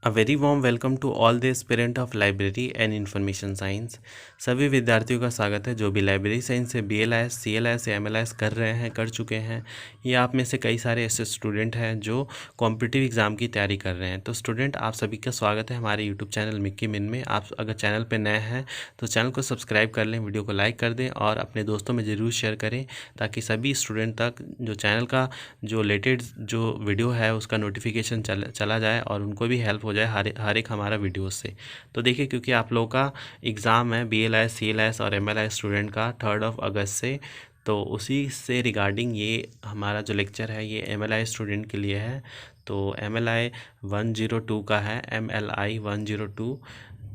A very warm welcome to all the aspirant of library and information science. सभी विद्यार्थियों का स्वागत है जो भी लाइब्रेरी साइंस से BLIS CLIS या MLIS कर रहे हैं, कर चुके हैं। ये आप में से कई सारे ऐसे स्टूडेंट हैं जो कॉम्पिटिटिव एग्ज़ाम की तैयारी कर रहे हैं। तो स्टूडेंट, आप सभी का स्वागत है हमारे यूट्यूब चैनल मिक्की मिन में। आप अगर चैनल पर नए हैं तो चैनल को सब्सक्राइब कर लें, वीडियो को लाइक कर दें और अपने दोस्तों में ज़रूर शेयर करें ताकि सभी स्टूडेंट तक जो चैनल का जो लेटेस्ट जो वीडियो है उसका नोटिफिकेशन चला जाए और उनको भी हेल्प हो जाए हर एक हमारा वीडियो से। तो देखिए, क्योंकि आप लोगों का एग्ज़ाम है BLIS CLIS और MLIS स्टूडेंट का 3 अगस्त से, तो उसी से रिगार्डिंग ये हमारा जो लेक्चर है ये MLI स्टूडेंट के लिए है। तो MLI 102 का है, MLI 102।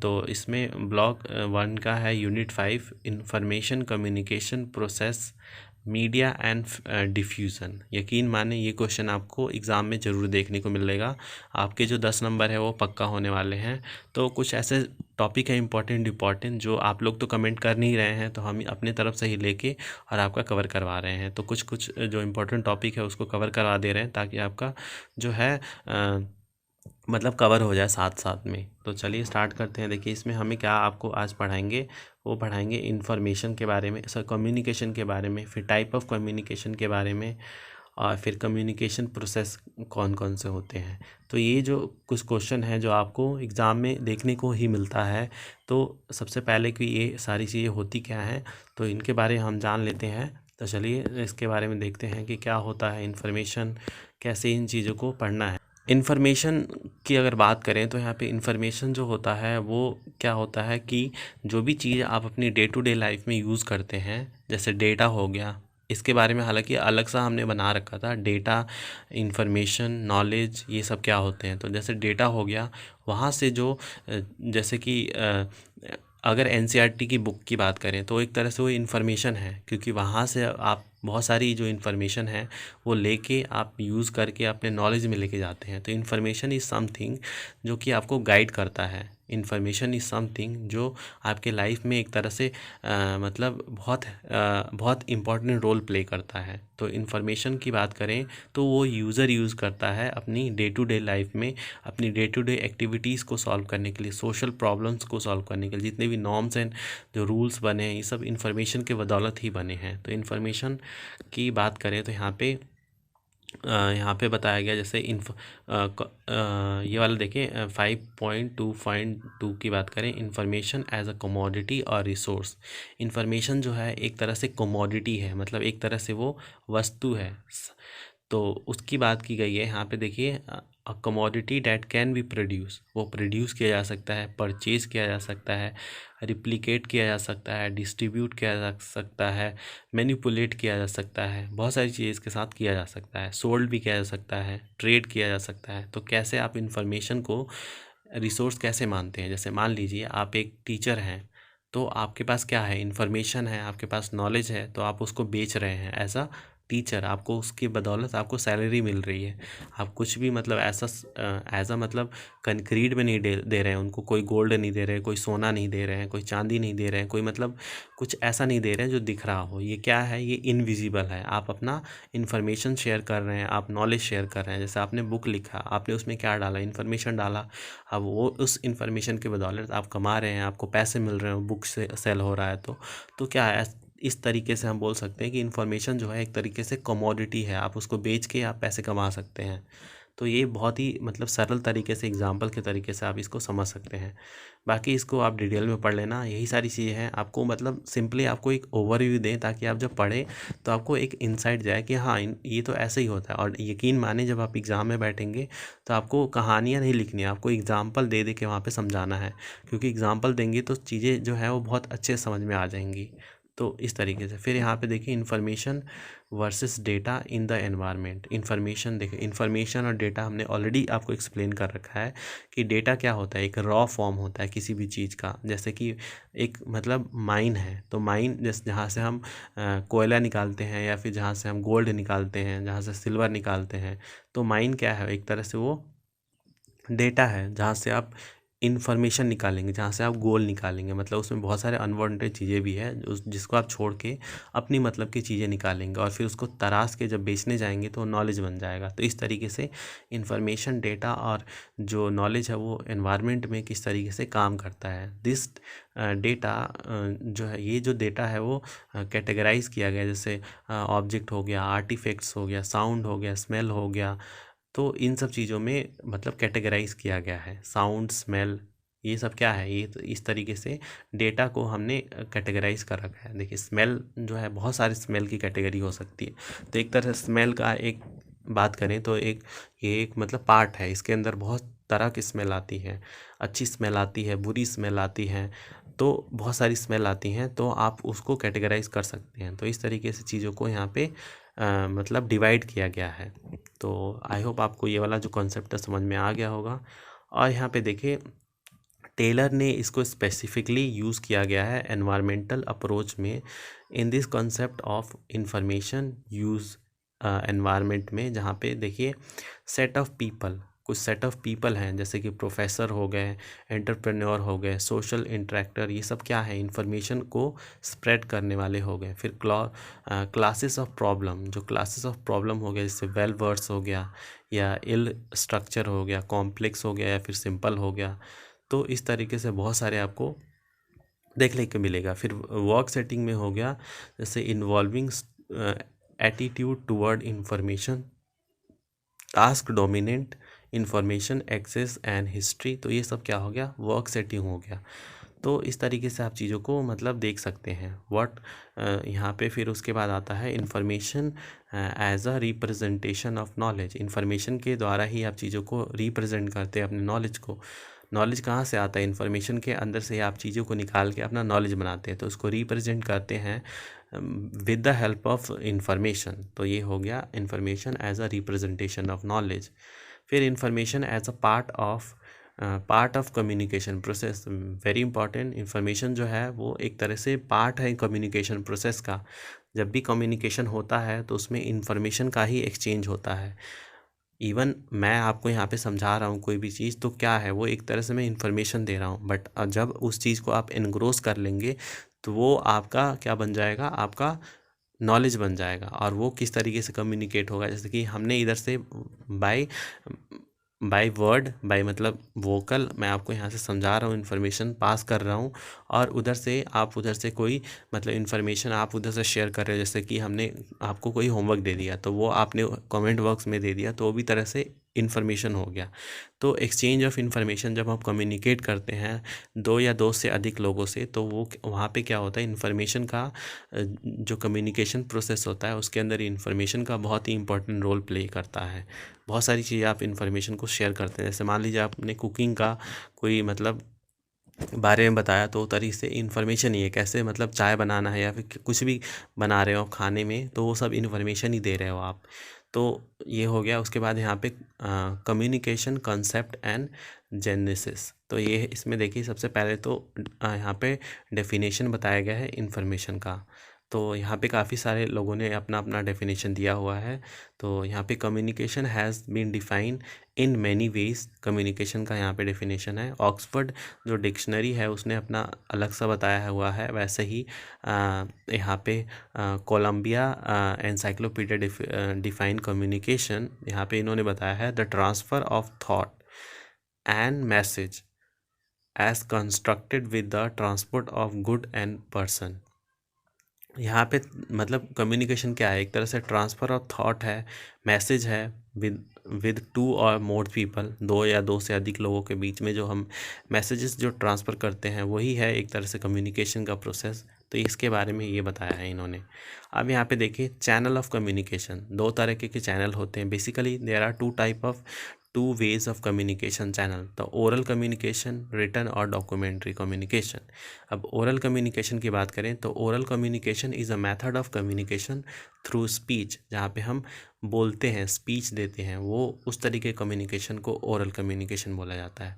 तो इसमें ब्लॉक 1 का है unit 5 information communication process media and diffusion. यकीन माने ये क्वेश्चन आपको एग्ज़ाम में ज़रूर देखने को मिलेगा। आपके जो 10 नंबर है वो पक्का होने वाले हैं। तो कुछ ऐसे टॉपिक है इम्पॉर्टेंट जो आप लोग तो कमेंट कर नहीं रहे हैं, तो हम अपने तरफ से ही लेके और आपका कवर करवा रहे हैं। तो कुछ जो इम्पोर्टेंट टॉपिक है उसको कवर करवा दे रहे हैं ताकि आपका जो है मतलब कवर हो जाए साथ साथ में। तो चलिए स्टार्ट करते हैं। देखिए, इसमें हमें क्या आपको आज पढ़ाएंगे, वो पढ़ाएंगे इन्फॉर्मेशन के बारे में, सर कम्युनिकेशन के बारे में, फिर टाइप ऑफ कम्युनिकेशन के बारे में, और फिर कम्युनिकेशन प्रोसेस कौन कौन से होते हैं। तो ये जो कुछ क्वेश्चन है जो आपको एग्ज़ाम में देखने को ही मिलता है। तो सबसे पहले कि ये सारी चीज़ें होती क्या हैं, तो इनके बारे में हम जान लेते हैं। तो चलिए इसके बारे में देखते हैं कि क्या होता है इन्फॉर्मेशन, कैसे इन चीज़ों को पढ़ना है। इन्फॉर्मेशन की अगर बात करें तो यहाँ पे इन्फॉर्मेशन जो होता है वो क्या होता है कि जो भी चीज़ आप अपनी डे टू डे लाइफ में यूज़ करते हैं, जैसे डेटा हो गया, इसके बारे में हालांकि अलग सा हमने बना रखा था। डेटा, इन्फॉर्मेशन, नॉलेज, ये सब क्या होते हैं। तो जैसे डेटा हो गया, वहाँ से जो जैसे कि अगर NCERT की बुक की बात करें तो एक तरह से वो इन्फॉर्मेशन है, क्योंकि वहाँ से आप बहुत सारी जो इन्फॉर्मेशन है वो लेके आप यूज़ करके अपने नॉलेज में लेके जाते हैं। तो इन्फॉर्मेशन इज़ समथिंग जो कि आपको गाइड करता है। इन्फॉर्मेशन इज़ समथिंग जो आपके लाइफ में एक तरह से मतलब बहुत इम्पॉर्टेंट रोल प्ले करता है। तो इन्फॉर्मेशन की बात करें तो वो यूज़र यूज़ करता है अपनी डे टू डे लाइफ में, अपनी डे टू डे एक्टिविटीज़ को सॉल्व करने के लिए, सोशल प्रॉब्लम्स को सॉल्व करने के लिए। जितने भी नॉर्म्स एंड जो रूल्स बने हैं ये सब इन्फॉर्मेशन के बदौलत ही बने हैं। तो इन्फॉर्मेशन की बात करें तो यहाँ पे बताया गया, जैसे ये वाला देखें 5.2.2 की बात करें, इन्फॉर्मेशन एज अ कमोडिटी और रिसोर्स। इन्फॉर्मेशन जो है एक तरह से कमोडिटी है, मतलब एक तरह से वो वस्तु है। तो उसकी बात की गई है यहाँ पे। देखिए, a commodity that can be produce, वो प्रोड्यूस किया जा सकता है, परचेज़ किया जा सकता है, रिप्लिकेट किया जा सकता है, डिस्ट्रीब्यूट किया जा सकता है, मैनिपुलेट किया जा सकता है, बहुत सारी चीज़ इसके साथ किया जा सकता है, सोल्ड भी किया जा सकता है, ट्रेड किया जा सकता है। तो कैसे आप इन्फॉर्मेशन को रिसोर्स कैसे मानते हैं। जैसे मान लीजिए आप एक टीचर हैं, तो आपके पास क्या है, इन्फॉर्मेशन है, आपके पास नॉलेज है, तो आप उसको बेच रहे हैं एज अ टीचर। आपको उसकी बदौलत आपको सैलरी मिल रही है। आप कुछ भी मतलब ऐसा एज अ मतलब कंक्रीट में नहीं दे रहे हैं उनको, कोई गोल्ड नहीं दे रहे हैं, कोई सोना नहीं दे रहे हैं, कोई चांदी नहीं दे रहे हैं, कोई मतलब कुछ ऐसा नहीं दे रहे हैं जो दिख रहा हो। ये क्या है, ये इनविजिबल है। आप अपना इन्फॉर्मेशन शेयर कर रहे हैं, आप नॉलेज शेयर कर रहे हैं। जैसे आपने बुक लिखा, आपने उसमें क्या डाला, इन्फॉर्मेशन डाला। अब वो उस इन्फॉर्मेशन के बदौलत आप कमा रहे हैं, आपको पैसे मिल रहे हैं, बुक से सेल हो रहा है। तो क्या है, इस तरीके से हम बोल सकते हैं कि इन्फॉर्मेशन जो है एक तरीके से कमोडिटी है, आप उसको बेच के आप पैसे कमा सकते हैं। तो ये बहुत ही मतलब सरल तरीके से एग्जाम्पल के तरीके से आप इसको समझ सकते हैं। बाकी इसको आप डिटेल में पढ़ लेना, यही सारी चीज़ें हैं। आपको मतलब सिंपली आपको एक ओवरव्यू दें ताकि आप जब पढ़ें तो आपको एक इंसाइट जाए कि हाँ ये तो ऐसे ही होता है। और यकीन माने जब आप एग्ज़ाम में बैठेंगे तो आपको कहानियाँ नहीं लिखनी है, आपको एग्ज़ाम्पल दे दे के वहाँ पे समझाना है, क्योंकि एग्ज़ाम्पल देंगे तो चीज़ें जो है वो बहुत अच्छे समझ में आ जाएंगी। तो इस तरीके से फिर यहाँ पे देखिए information versus data in the environment. Information देखिए, इन्फॉर्मेशन और डेटा हमने ऑलरेडी आपको एक्सप्लेन कर रखा है कि डेटा क्या होता है, एक रॉ फॉर्म होता है किसी भी चीज़ का। जैसे कि एक मतलब माइन है, तो माइन जैसे जहाँ से हम कोयला निकालते हैं, या फिर जहाँ से हम गोल्ड निकालते हैं, जहाँ से सिल्वर निकालते हैं। तो माइन क्या है, एक तरह से वो डेटा है जहाँ से आप इन्फॉर्मेशन निकालेंगे, जहाँ से आप गोल निकालेंगे, मतलब उसमें बहुत सारे अनवांटेड चीज़ें भी है जिसको आप छोड़ के अपनी मतलब की चीज़ें निकालेंगे और फिर उसको तराश के जब बेचने जाएंगे तो नॉलेज बन जाएगा। तो इस तरीके से इन्फॉर्मेशन, डेटा और जो नॉलेज है वो एनवायरनमेंट में किस तरीके से काम करता है। दिस डेटा जो है, ये जो डेटा है वो कैटेगराइज किया गया, जैसे ऑब्जेक्ट हो गया, आर्टिफैक्ट्स हो गया, साउंड हो गया, स्मेल हो गया। तो इन सब चीज़ों में मतलब कैटेगराइज किया गया है। साउंड, स्मेल, ये सब क्या है, ये तो इस तरीके से डेटा को हमने कैटेगराइज कर रखा है। देखिए स्मेल जो है, बहुत सारे स्मेल की कैटेगरी हो सकती है। तो एक तरह से स्मेल का एक बात करें तो ये एक मतलब पार्ट है, इसके अंदर बहुत तरह की स्मेल आती है। अच्छी स्मेल आती है, बुरी स्मेल आती है, तो बहुत सारी स्मेल आती हैं, तो आप उसको कैटेगराइज कर सकते हैं। तो इस तरीके से चीज़ों को यहाँ पे मतलब डिवाइड किया गया है। तो आई होप आपको ये वाला जो कॉन्सेप्ट है समझ में आ गया होगा। और यहाँ पे देखिए टेलर ने इसको स्पेसिफिकली यूज़ किया गया है एनवायरमेंटल अप्रोच में, in this concept of information use environment में, जहाँ पे देखिए सेट ऑफ पीपल, कुछ सेट ऑफ पीपल हैं जैसे कि प्रोफेसर हो गए, एंटरप्रेन्योर हो गए, सोशल इंटरेक्टर, ये सब क्या है, इंफॉर्मेशन को स्प्रेड करने वाले हो गए। फिर क्लासेस ऑफ प्रॉब्लम, जो क्लासेस ऑफ प्रॉब्लम हो गए, जैसे वेल वर्ड्स हो गया या इल स्ट्रक्चर हो गया, कॉम्प्लेक्स हो गया या फिर सिंपल हो गया। तो इस तरीके से बहुत सारे आपको देखने को मिलेगा। फिर वर्क सेटिंग में हो गया, जैसे involving attitude toward information, task dominant, information access and history. तो ये सब क्या हो गया, वर्क सेटिंग हो गया। तो इस तरीके से आप चीज़ों को मतलब देख सकते हैं। व्हाट यहाँ पे फिर उसके बाद आता है information as a representation of knowledge. Information के द्वारा ही आप चीज़ों को रिप्रेजेंट करते हैं, अपने नॉलेज को। नॉलेज कहाँ से आता है, इन्फॉर्मेशन के अंदर से आप चीज़ों को निकाल के अपना नॉलेज बनाते हैं, तो उसको रिप्रेजेंट करते हैं with the help of information. तो ये हो गया information as a representation of knowledge. फिर information as a part of communication process, very important. Information जो है वो एक तरह से पार्ट है कम्युनिकेशन प्रोसेस का। जब भी कम्युनिकेशन होता है तो उसमें इंफॉर्मेशन का ही एक्सचेंज होता है। इवन मैं आपको यहाँ पे समझा रहा हूँ कोई भी चीज़, तो क्या है, वो एक तरह से मैं इन्फॉर्मेशन दे रहा हूँ, बट जब उस चीज़ को आप एनग्रोस कर लेंगे तो वो आपका क्या बन जाएगा, आपका नॉलेज बन जाएगा। और वो किस तरीके से कम्युनिकेट होगा, जैसे कि हमने इधर से बाय बाय वर्ड, बाय मतलब वोकल, मैं आपको यहाँ से समझा रहा हूँ, इन्फॉर्मेशन पास कर रहा हूँ, और उधर से आप उधर से कोई मतलब इन्फॉर्मेशन आप उधर से शेयर कर रहे हो। जैसे कि हमने आपको कोई होमवर्क दे दिया तो वो आपने कमेंट बॉक्स में दे दिया, तो वो भी तरह से इन्फॉर्मेशन हो गया। तो एक्सचेंज ऑफ इन्फॉर्मेशन जब हम कम्युनिकेट करते हैं दो या दो से अधिक लोगों से, तो वो वहाँ पे क्या होता है, इन्फॉर्मेशन का जो कम्युनिकेशन प्रोसेस होता है उसके अंदर इन्फॉर्मेशन का बहुत ही इंपॉर्टेंट रोल प्ले करता है। बहुत सारी चीज़ें आप इन्फॉर्मेशन को शेयर करते हैं। जैसे मान लीजिए आपने कुकिंग का कोई मतलब बारे में बताया, तो तरीके से इन्फॉर्मेशन ही है, कैसे मतलब चाय बनाना है या फिर कुछ भी बना रहे हो आप खाने में, तो वो सब इन्फॉर्मेशन ही दे रहे हो आप। तो ये हो गया। उसके बाद यहाँ पे कम्युनिकेशन कंसेप्ट एंड जेनेसिस। तो ये इसमें देखिए सबसे पहले तो यहाँ पे डेफिनेशन बताया गया है इन्फॉर्मेशन का। तो यहाँ पे काफ़ी सारे लोगों ने अपना अपना डेफिनेशन दिया हुआ है। तो यहाँ पे communication has been define in many ways, communication का यहाँ पे डेफिनेशन है। ऑक्सफोर्ड जो डिक्शनरी है उसने अपना अलग सा बताया हुआ है, वैसे ही यहाँ पे कोलंबिया एनसाइक्लोपीडिया डिफाइन कम्युनिकेशन, यहाँ पे इन्होंने बताया है the transfer of thought and message as constructed with the transport of good and person. यहाँ पे मतलब कम्युनिकेशन क्या है, एक तरह से ट्रांसफ़र ऑफ थॉट है, मैसेज है विद टू और मोर पीपल, दो या दो से अधिक लोगों के बीच में जो हम मैसेजेस जो ट्रांसफ़र करते हैं वही है एक तरह से कम्युनिकेशन का प्रोसेस। तो इसके बारे में ये बताया है इन्होंने। अब यहाँ पे देखिए चैनल ऑफ कम्युनिकेशन, दो तरह के चैनल होते हैं। Basically there are two ways of communication channel, the oral communication, written और डॉक्यूमेंट्री कम्युनिकेशन। अब ओरल कम्युनिकेशन की बात करें तो oral communication is a method of communication through speech, जहाँ पे हम बोलते हैं, स्पीच देते हैं, वो उस तरीके कम्युनिकेशन को ओरल कम्युनिकेशन बोला जाता है।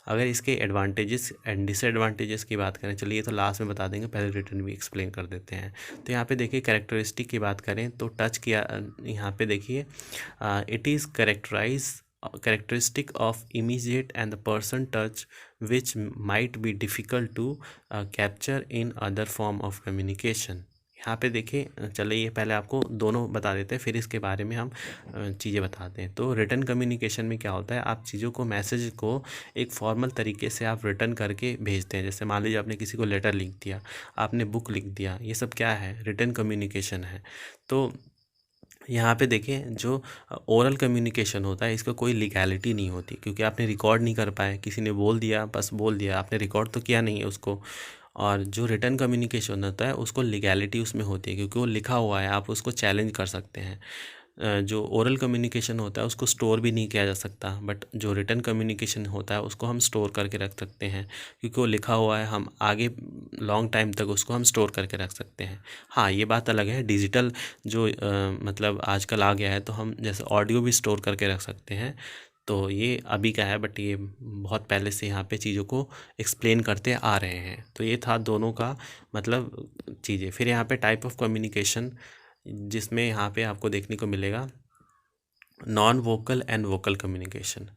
अगर इसके एडवांटेजेस एंड डिसएडवांटेजेस की बात करें, चलिए तो लास्ट में बता देंगे, पहले रिटर्न भी एक्सप्लेन कर देते हैं। तो यहाँ पे देखिए कैरेक्टरिस्टिक की बात करें तो टच किया, यहाँ पे देखिए it is characterize characteristic of immediate and the person touch which might be difficult to capture in other form of communication। यहाँ पे देखिए, चलिए पहले आपको दोनों बता देते हैं, फिर इसके बारे में हम चीज़ें बताते हैं। तो रिटन कम्युनिकेशन में क्या होता है, आप चीज़ों को, मैसेज को एक फॉर्मल तरीके से आप रिटर्न करके भेजते हैं। जैसे मान लीजिए आपने किसी को लेटर लिख दिया, आपने बुक लिख दिया, ये सब क्या है, रिटन कम्युनिकेशन है। तो यहाँ पे देखिए, जो ओरल कम्युनिकेशन होता है इसका कोई लीगैलिटी नहीं होती, क्योंकि आपने रिकॉर्ड नहीं कर पाए, किसी ने बोल दिया, बस बोल दिया, आपने रिकॉर्ड तो किया नहीं है उसको। और जो रिटन कम्युनिकेशन होता है उसको लीगैलिटी उसमें होती है, क्योंकि वो लिखा हुआ है, आप उसको चैलेंज कर सकते हैं। जो ओरल कम्युनिकेशन होता है उसको स्टोर भी नहीं किया जा सकता, बट जो रिटन कम्युनिकेशन होता है उसको हम स्टोर करके रख सकते हैं, क्योंकि वो लिखा हुआ है, हम आगे लॉन्ग टाइम तक उसको हम स्टोर करके रख सकते हैं। हाँ, ये बात अलग है, डिजिटल जो मतलब आजकल आ गया है, तो हम जैसे ऑडियो भी स्टोर करके रख सकते हैं, तो ये अभी का है, बट ये बहुत पहले से यहाँ पे चीज़ों को एक्सप्लेन करते आ रहे हैं। तो ये था दोनों का मतलब चीज़ें। फिर यहाँ पे टाइप ऑफ कम्युनिकेशन, जिसमें यहाँ पे आपको देखने को मिलेगा non vocal and vocal communication.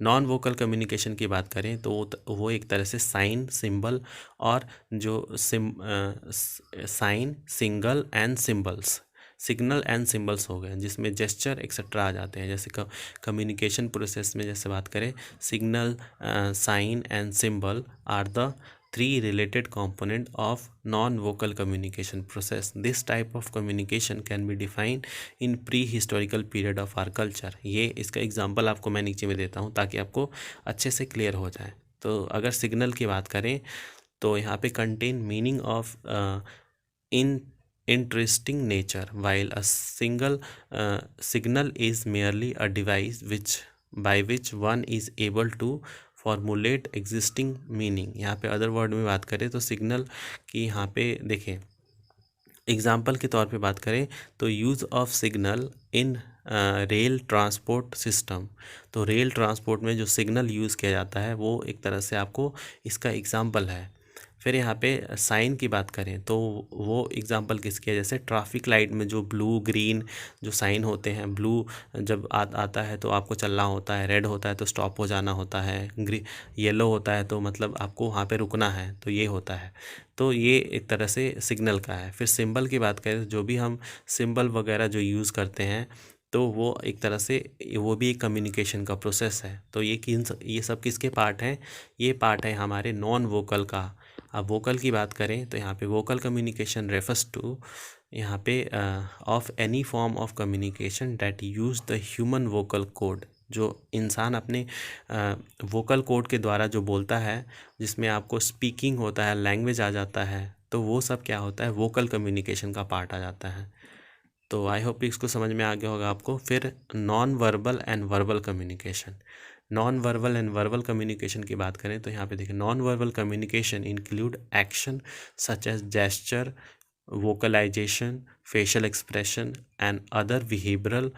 Non vocal communication की बात करें तो वो एक तरह से साइन, सिंबल और जो sign, single and symbols, signal and symbols हो गए, जिसमें जेस्चर एक्सेट्रा आ जाते हैं। जैसे कम्युनिकेशन प्रोसेस में जैसे बात करें, signal, sign and symbol are the three related component of non-vocal communication process. This type of communication can be defined in prehistorical period of our culture. ये इसका एग्जांपल आपको मैं नीचे में देता हूँ ताकि आपको अच्छे से क्लियर हो जाए। तो अगर सिग्नल की बात करें तो यहाँ पे contain meaning of in interesting nature, while a single signal is merely a device by which one is able to formulate existing meaning. यहाँ पे अदर वर्ड में बात करें तो सिग्नल की यहाँ पे देखें, एग्जाम्पल के तौर पे बात करें तो use of signal in rail transport system. तो रेल ट्रांसपोर्ट में जो सिग्नल यूज़ किया जाता है वो एक तरह से आपको इसका एग्जाम्पल है। फिर यहाँ पे साइन की बात करें तो वो एग्जांपल किसकी है, जैसे ट्रैफिक लाइट में जो ब्लू ग्रीन जो साइन होते हैं, ब्लू जब आता है तो आपको चलना होता है, रेड होता है तो स्टॉप हो जाना होता है, येलो होता है तो मतलब आपको वहाँ पे रुकना है, तो ये होता है। तो ये एक तरह से सिग्नल का है। फिर सिंबल की बात करें तो जो भी हम सिंबल वगैरह जो यूज़ करते हैं तो वो एक तरह से वो भी एक कम्युनिकेशन का प्रोसेस है। तो ये सब किसके पार्ट हैं, ये पार्ट है हमारे नॉन वोकल का। अब वोकल की बात करें तो यहाँ पे वोकल कम्युनिकेशन रेफर्स टू यहाँ पे of any form of communication that use the human vocal cord. जो इंसान अपने वोकल कोड के द्वारा जो बोलता है, जिसमें आपको स्पीकिंग होता है, लैंग्वेज आ जाता है, तो वो सब क्या होता है, वोकल कम्युनिकेशन का पार्ट आ जाता है। तो आई होप इसको समझ में आ गया होगा आपको। फिर non verbal and verbal communication. Non verbal and verbal communication की बात करें तो यहाँ पे देखिए, non verbal communication include action such as gesture, vocalization, facial expression and other behavioural.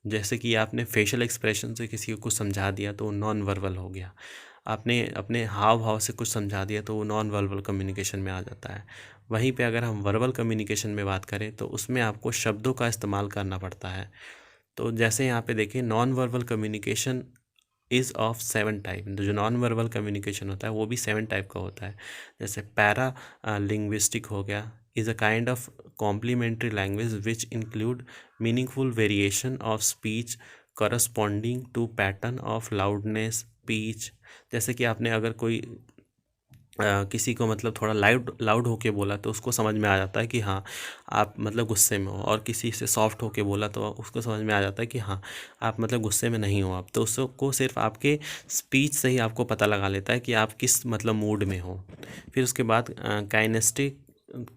जैसे कि आपने फेशियल एक्सप्रेशन से किसी को कुछ समझा दिया तो वो नॉन वर्बल हो गया, आपने अपने हाव भाव से कुछ समझा दिया तो वो नॉन वर्बल कम्युनिकेशन में आ जाता है। वहीं पे अगर हम वर्बल कम्युनिकेशन में बात करें तो उसमें आपको शब्दों का इस्तेमाल करना पड़ता है। तो जैसे यहाँ पे देखिए, non verbal communication is of 7 type. जो नॉन वर्बल कम्युनिकेशन होता है वो भी 7 टाइप का होता है। जैसे पैरा लिंग्विस्टिक हो गया, is a kind of complementary language which include meaningful variation of speech corresponding to pattern of loudness pitch. जैसे कि आपने अगर कोई किसी को मतलब थोड़ा लाउड लाउड होके बोला तो उसको समझ में आ जाता है कि हाँ आप मतलब गुस्से में हो, और किसी से सॉफ्ट होके बोला तो उसको समझ में आ जाता है कि हाँ आप मतलब गुस्से में नहीं हो आप। तो उसको सिर्फ आपके स्पीच से ही आपको पता लगा लेता है कि आप किस मतलब मूड में हो। फिर उसके बाद काइनेस्टिक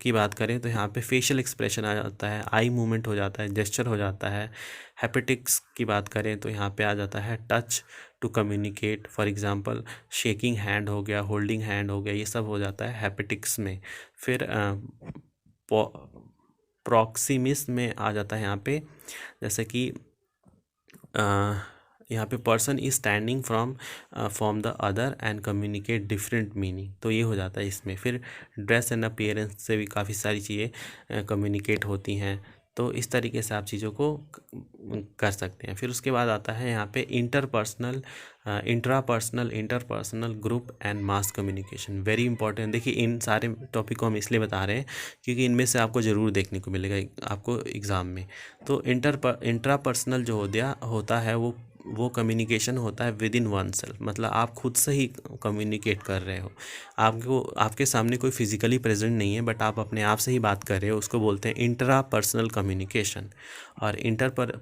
की बात करें तो यहाँ पे फेशियल एक्सप्रेशन आ जाता है, आई मूवमेंट हो जाता है, जेस्चर हो जाता है। हैप्टिक्स की बात करें तो यहाँ पे आ जाता है touch to communicate, for example shaking hand हो गया, होल्डिंग हैंड हो गया, ये सब हो जाता है हैप्टिक्स में। फिर प्रॉक्सिमिस में आ जाता है यहाँ पे, जैसे कि यहाँ पे person is standing from the other and communicate different meaning, तो ये हो जाता है इसमें। फिर ड्रेस एंड अपीयरेंस से भी काफ़ी सारी चीज़ें कम्युनिकेट होती हैं। तो इस तरीके से आप चीज़ों को कर सकते हैं। फिर उसके बाद आता है यहाँ पे interpersonal, interpersonal, group and mass communication, very important. देखिए इन सारे टॉपिक को हम इसलिए बता रहे हैं क्योंकि इनमें से आपको ज़रूर देखने को मिलेगा आपको एग्ज़ाम में। तो इंट्रापर्सनल जो होता है वो कम्युनिकेशन होता है विद इन वन सेल्फ, मतलब आप खुद से ही कम्युनिकेट कर रहे हो, आपके सामने कोई फिजिकली प्रेजेंट नहीं है बट आप अपने आप से ही बात कर रहे हो, उसको बोलते हैं इंट्रा पर्सनल कम्युनिकेशन। और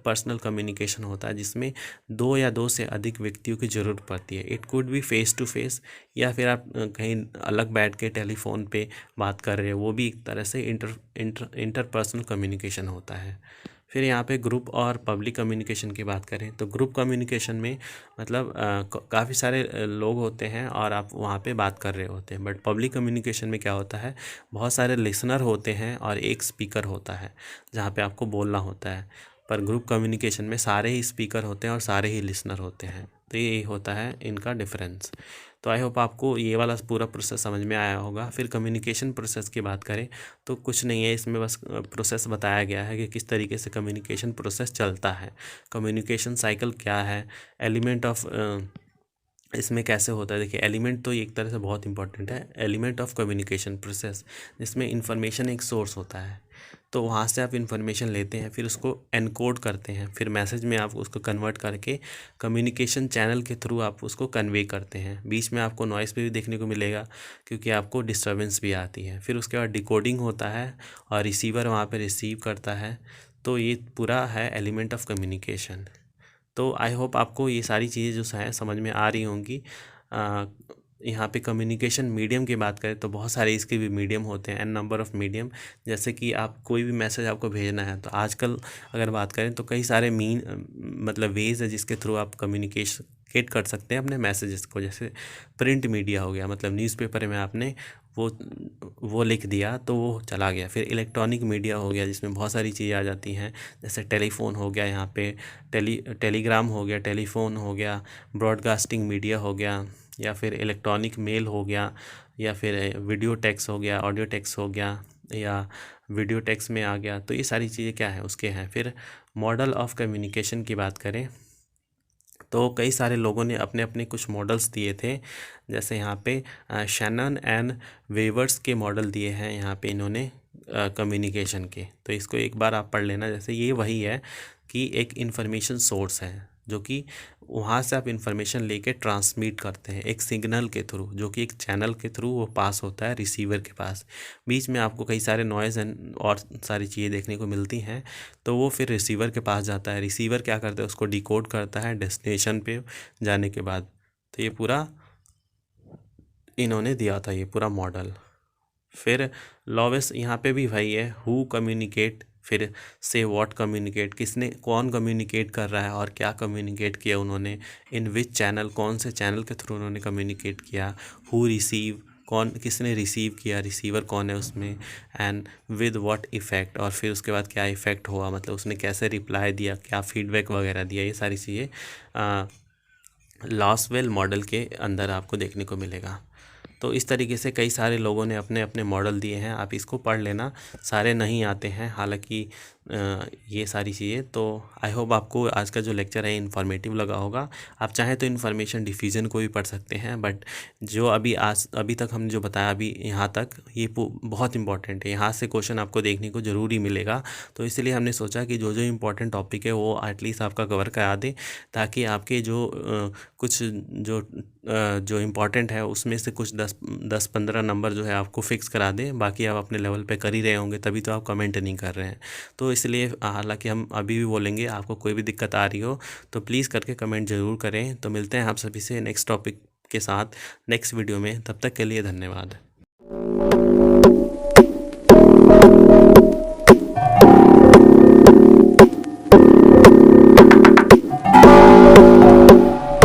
पर्सनल कम्युनिकेशन होता है जिसमें दो या दो से अधिक व्यक्तियों की ज़रूरत पड़ती है। It could be face to face, या फिर आप कहीं अलग बैठ के टेलीफोन पे बात कर रहे हो, वो भी एक तरह से इंटरपर्सनल कम्युनिकेशन होता है। फिर यहाँ पे ग्रुप और पब्लिक कम्युनिकेशन की बात करें तो ग्रुप कम्युनिकेशन में मतलब काफ़ी सारे लोग होते हैं और आप वहाँ पे बात कर रहे होते हैं। बट पब्लिक कम्युनिकेशन में क्या होता है, बहुत सारे लिसनर होते हैं और एक स्पीकर होता है जहाँ पे आपको बोलना होता है। पर ग्रुप कम्युनिकेशन में सारे ही स्पीकर होते हैं और सारे ही लिसनर होते हैं। तो ये होता है इनका डिफरेंस। तो आई होप आपको ये वाला पूरा प्रोसेस समझ में आया होगा। फिर कम्युनिकेशन प्रोसेस की बात करें तो कुछ नहीं है, इसमें बस प्रोसेस बताया गया है कि किस तरीके से कम्युनिकेशन प्रोसेस चलता है, कम्युनिकेशन साइकिल क्या है, एलिमेंट ऑफ इसमें कैसे होता है। देखिए एलिमेंट तो एक तरह से बहुत इंपॉर्टेंट है, एलिमेंट ऑफ कम्युनिकेशन प्रोसेस, जिसमें इंफॉर्मेशन एक सोर्स होता है, तो वहाँ से आप इन्फॉर्मेशन लेते हैं, फिर उसको एनकोड करते हैं, फिर मैसेज में आप उसको कन्वर्ट करके कम्युनिकेशन चैनल के थ्रू आप उसको कन्वे करते हैं। बीच में आपको नॉइस भी देखने को मिलेगा क्योंकि आपको डिस्टर्बेंस भी आती है। फिर उसके बाद डिकोडिंग होता है और रिसीवर वहाँ पे रिसीव करता है। तो ये पूरा है एलिमेंट ऑफ कम्युनिकेशन। तो आई होप आपको ये सारी चीज़ें जो है समझ में आ रही होंगी। यहाँ पे कम्युनिकेशन मीडियम की बात करें तो बहुत सारे इसके भी मीडियम होते हैं, एन नंबर ऑफ़ मीडियम। जैसे कि आप कोई भी मैसेज आपको भेजना है तो आजकल अगर बात करें तो कई सारे मतलब वेज़ है जिसके थ्रू आप कम्युनिकेट कर सकते हैं अपने मैसेजेस को। जैसे प्रिंट मीडिया हो गया, मतलब न्यूज़पेपर में आपने वो लिख दिया तो वो चला गया। फिर इलेक्ट्रॉनिक मीडिया हो गया जिसमें बहुत सारी चीज़ें आ जाती हैं, जैसे टेलीफोन हो गया, यहाँ पे टेलीग्राम हो गया, टेलीफोन हो गया, ब्रॉडकास्टिंग मीडिया हो गया, या फिर इलेक्ट्रॉनिक मेल हो गया, या फिर वीडियो टेक्स्ट हो गया, ऑडियो टेक्स्ट हो गया, या वीडियो टेक्स्ट में आ गया। तो ये सारी चीज़ें क्या है उसके हैं। फिर मॉडल ऑफ़ कम्युनिकेशन की बात करें तो कई सारे लोगों ने अपने अपने कुछ मॉडल्स दिए थे। जैसे यहाँ पे शैनन एंड वेवर्स के मॉडल दिए हैं यहाँ पे इन्होंने कम्युनिकेशन के। तो इसको एक बार आप पढ़ लेना। जैसे ये वही है कि एक इन्फॉर्मेशन सोर्स है जो कि वहाँ से आप इन्फॉर्मेशन लेके ट्रांसमिट करते हैं एक सिग्नल के थ्रू, जो कि एक चैनल के थ्रू वो पास होता है रिसीवर के पास। बीच में आपको कई सारे नॉइज़ एंड और सारी चीज़ें देखने को मिलती हैं, तो वो फिर रिसीवर के पास जाता है। रिसीवर क्या करता है, उसको डिकोड करता है डेस्टिनेशन पे जाने के बाद। तो ये पूरा इन्होंने दिया था, ये पूरा मॉडल। फिर लॉवेस यहाँ पे भी वही है, हु कम्युनिकेट, फिर से व्हाट कम्युनिकेट, किसने कौन कम्युनिकेट कर रहा है और क्या कम्युनिकेट किया उन्होंने, इन विच चैनल, कौन से चैनल के थ्रू उन्होंने कम्युनिकेट किया, हु रिसीव, कौन किसने रिसीव किया, रिसीवर कौन है उसमें, एंड विद व्हाट इफ़ेक्ट, और फिर उसके बाद क्या इफ़ेक्ट हुआ, मतलब उसने कैसे रिप्लाई दिया, क्या फीडबैक वगैरह दिया। ये सारी चीज़ें लॉसवेल मॉडल के अंदर आपको देखने को मिलेगा। तो इस तरीके से कई सारे लोगों ने अपने अपने मॉडल दिए हैं, आप इसको पढ़ लेना। सारे नहीं आते हैं हालांकि ये सारी चीज़ें। तो आई होप आपको आज का जो लेक्चर है इन्फॉर्मेटिव लगा होगा। आप चाहें तो इन्फॉर्मेशन डिफिजन को भी पढ़ सकते हैं, बट जो अभी तक हमने जो बताया अभी यहाँ तक, ये बहुत इंपॉर्टेंट है। यहाँ से क्वेश्चन आपको देखने को ज़रूर ही मिलेगा। तो इसलिए हमने सोचा कि जो जो इम्पोर्टेंट टॉपिक है वो एटलीस्ट आपका कवर करा दें, ताकि आपके कुछ जो इम्पोर्टेंट है उसमें से कुछ 10-15 नंबर जो है आपको फिक्स करा दें। बाकी आप अपने लेवल पे कर ही रहे होंगे, तभी तो आप कमेंट नहीं कर रहे हैं। तो इसलिए हालांकि हम अभी भी बोलेंगे, आपको कोई भी दिक्कत आ रही हो तो प्लीज़ करके कमेंट ज़रूर करें। तो मिलते हैं आप सभी से नेक्स्ट टॉपिक के साथ नेक्स्ट वीडियो में। तब तक के लिए धन्यवाद।